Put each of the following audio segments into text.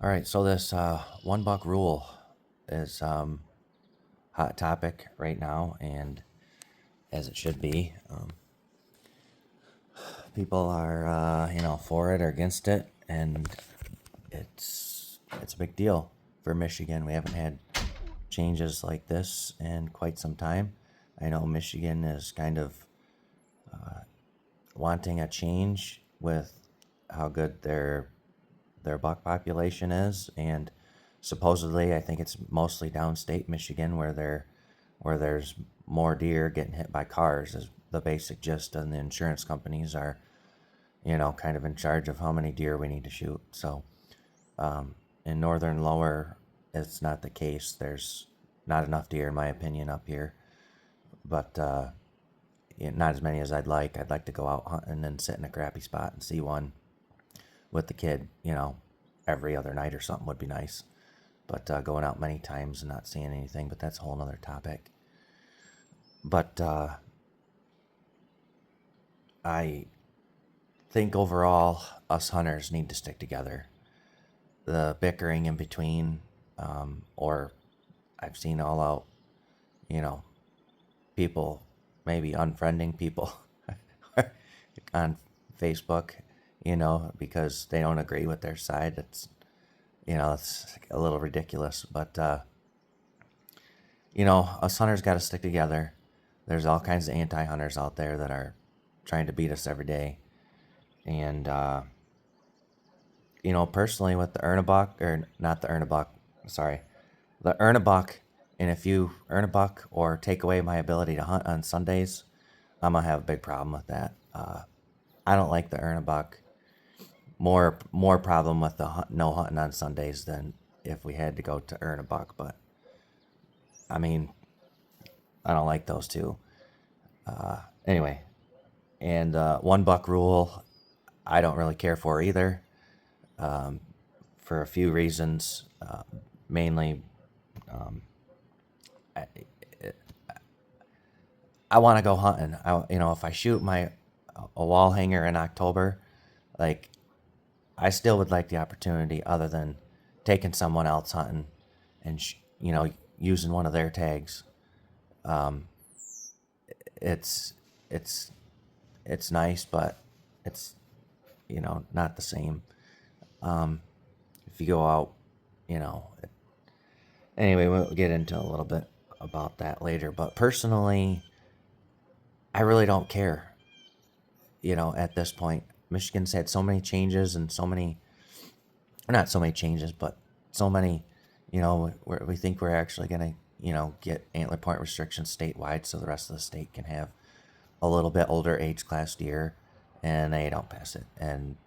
All right, so this $1 rule is hot topic right now, and as it should be. People are for it or against it, and it's a big deal for Michigan. We haven't had changes like this in quite some time. I know Michigan is kind of wanting a change with how good their buck population is, and supposedly I think it's mostly downstate Michigan where there's more deer getting hit by cars is the basic gist, and the insurance companies are kind of in charge of how many deer we need to shoot. So in northern lower, it's not the case. There's not enough deer, in my opinion, up here, but not as many as I'd like. I'd like to go out hunting and sit in a crappy spot and see one with the kid, every other night or something would be nice. But going out many times and not seeing anything, but that's a whole nother topic. But I think overall, us hunters need to stick together. The bickering in between, or I've seen all out, you know, people maybe unfriending people on Facebook, because they don't agree with their side. It's a little ridiculous, but us hunters got to stick together. There's all kinds of anti-hunters out there that are trying to beat us every day, and personally with the Ernebuck, or not the Ernebuck, sorry, the Ernebuck, and if you earn a buck or take away my ability to hunt on Sundays, I'm gonna have a big problem with that. I don't like the Ernebuck. More problem with the no hunting on Sundays than if we had to go to earn a buck. But I mean, I don't like those two. Anyway, and $1 rule, I don't really care for either, for a few reasons. Mainly, I want to go hunting. If I shoot a wall hanger in October, like I still would like the opportunity, other than taking someone else hunting and using one of their tags. It's it's it's nice, but it's not the same. If you go out, you know. Anyway, we'll get into a little bit about that later. But personally, I really don't care. At this point, Michigan's had so many changes and so many, not so many changes, but so many, we think we're actually going to, get antler point restrictions statewide so the rest of the state can have a little bit older age class deer, and they don't pass it. And,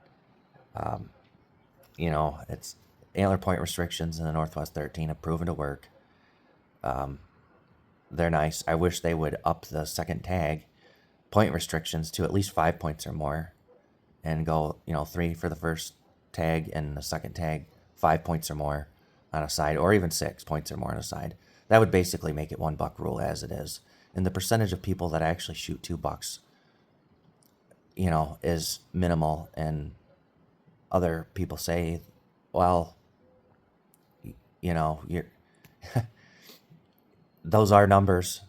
it's antler point restrictions in the Northwest 13 have proven to work. They're nice. I wish they would up the second tag point restrictions to at least 5 points or more, and go, 3 for the first tag, and the second tag 5 points or more on a side, or even 6 points or more on a side. That would basically make it $1 rule as it is. And the percentage of people that actually shoot $2, is minimal. And other people say, well, you're those are numbers,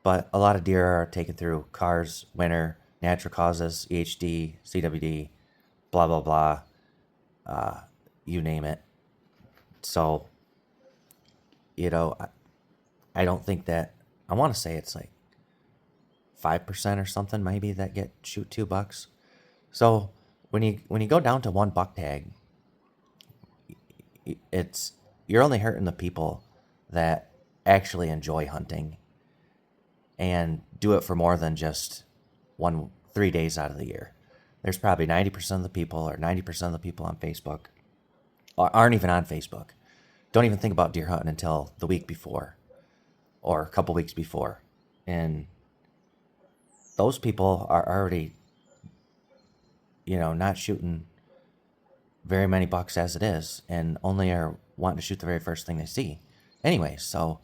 but a lot of deer are taken through cars, winter, natural causes, EHD, CWD, blah blah blah, you name it. So, I don't think that, I want to say it's like 5% or something maybe that get shoot $2. So when you go down to $1 tag, it's you're only hurting the people that actually enjoy hunting and do it for more than just 3 days out of the year. There's probably 90% of the people, or 90% of the people on Facebook aren't even on Facebook. Don't even think about deer hunting until the week before or a couple weeks before. And those people are already, not shooting very many bucks as it is, and only are wanting to shoot the very first thing they see. Anyway, so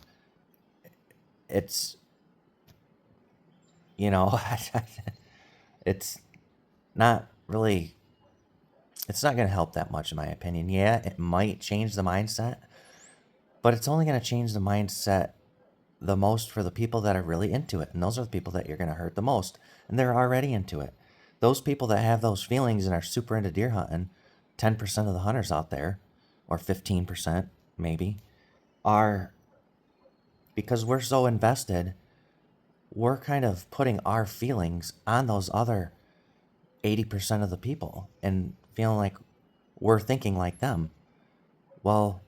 it's, it's not really it's not going to help that much, in my opinion. Yeah, it might change the mindset, but it's only going to change the mindset the most for the people that are really into it. And those are the people that you're going to hurt the most. And they're already into it. Those people that have those feelings and are super into deer hunting, 10% of the hunters out there, or 15% maybe, are, because we're so invested, we're kind of putting our feelings on those other 80% of the people and feeling like we're thinking like them. Well,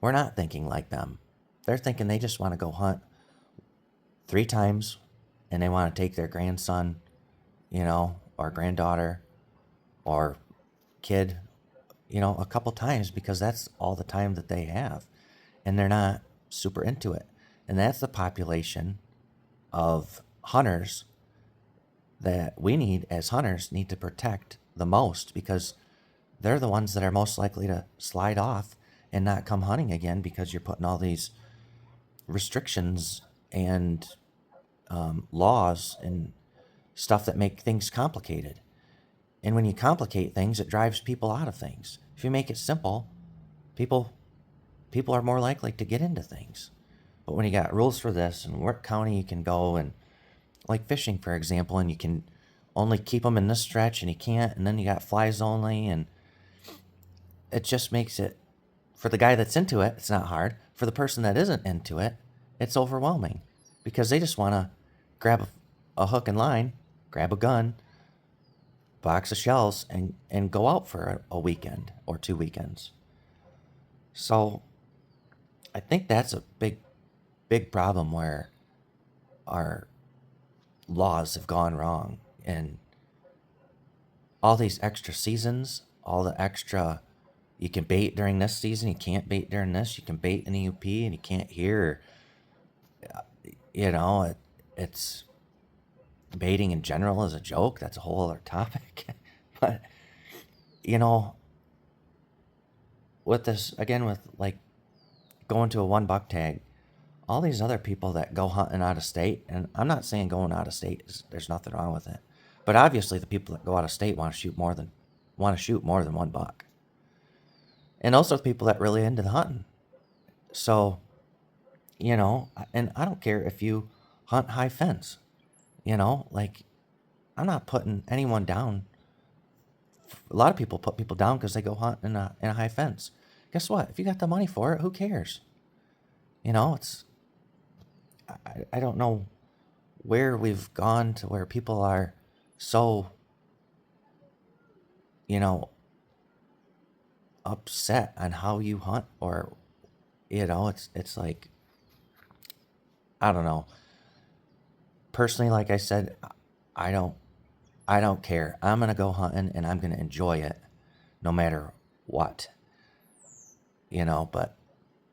we're not thinking like them. They're thinking they just want to go hunt 3 times and they want to take their grandson, or granddaughter or kid, a couple times because that's all the time that they have. And they're not super into it. And that's the population of hunters that we need as hunters need to protect the most, because they're the ones that are most likely to slide off and not come hunting again because you're putting all these restrictions and laws and stuff that make things complicated. And when you complicate things, it drives people out of things. If you make it simple, people people are more likely to get into things. But when you got rules for this and what county you can go, and like fishing, for example, and you can only keep them in this stretch and you can't, and then you got flies only, and it just makes it, for the guy that's into it, it's not hard. For the person that isn't into it, it's overwhelming because they just want to grab a hook and line, grab a gun, box of shells, and go out for a weekend or 2 weekends. So I think that's a big problem where our laws have gone wrong, and all these extra seasons, all the extra, you can bait during this season, you can't bait during this, you can bait in the UP and you can't here. It's baiting in general is a joke. That's a whole other topic. But you know, with this again, with like going to a 1 buck tag, all these other people that go hunting out of state, and I'm not saying going out of state there's nothing wrong with it, but obviously the people that go out of state want to shoot more than 1 buck, and those are the people that really into the hunting. So and I don't care if you hunt high fence, like I'm not putting anyone down. A lot of people put people down because they go hunt in a high fence. Guess what? If you got the money for it, who cares? It's I don't know where we've gone to where people are so you know upset on how you hunt, or it's like, I don't know. Personally, like I said, I don't I don't care. I'm gonna go hunting and I'm gonna enjoy it no matter what. But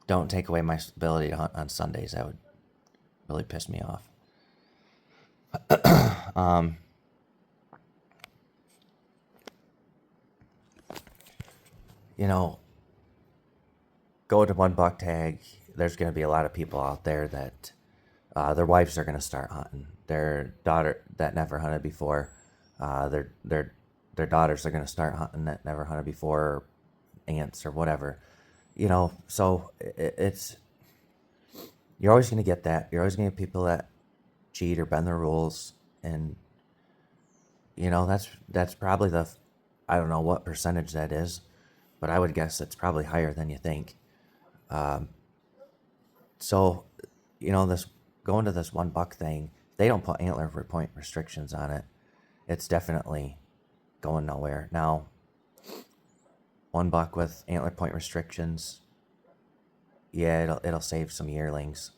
don't take away my ability to hunt on Sundays. That would really piss me off. Um, you know, go to 1 buck tag. There's going to be a lot of people out there that their wives are going to start hunting. Their daughter that never hunted before, their daughters are going to start hunting that never hunted before, or aunts or whatever. So it's, you're always going to get that. You're always going to get people that cheat or bend the rules, and that's probably I don't know what percentage that is, but I would guess it's probably higher than you think. So this, going to this 1 buck thing, they don't put antler point restrictions on it, it's definitely going nowhere. Now, 1 buck with antler point restrictions, yeah, it'll save some yearlings,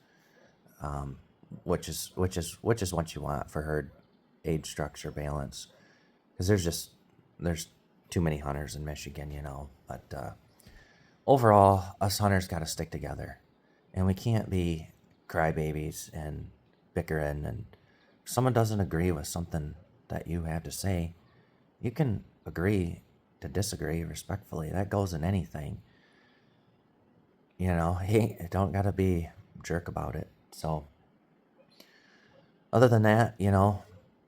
which is what you want for herd age structure balance, because there's too many hunters in Michigan, but overall, us hunters got to stick together, and we can't be crybabies and bickering. And if someone doesn't agree with something that you have to say, you can agree to disagree respectfully. That goes in anything. Hey, don't gotta be a jerk about it. So, other than that,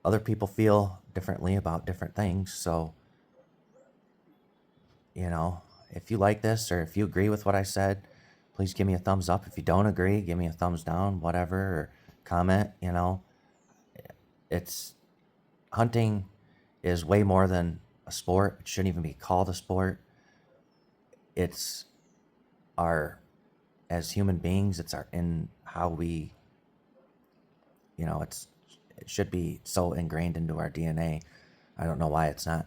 other people feel differently about different things. So, if you like this or if you agree with what I said, please give me a thumbs up. If you don't agree, give me a thumbs down, whatever, or comment. It's hunting is way more than a sport. It shouldn't even be called a sport. It's our, as human beings, it's our, in how we, it should be so ingrained into our DNA. I don't know why it's not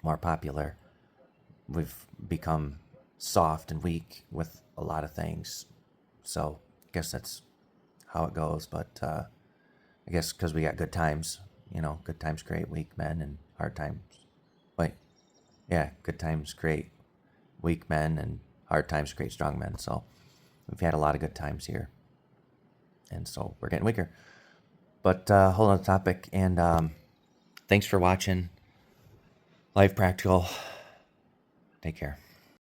more popular. We've become soft and weak with a lot of things. So I guess that's how it goes. But I guess because we got good times, good times create weak men and hard times. Wait, yeah, good times create weak men and hard times create strong men. So we've had a lot of good times here. And so we're getting weaker. But hold on the topic. And thanks for watching Life Practical. Take care.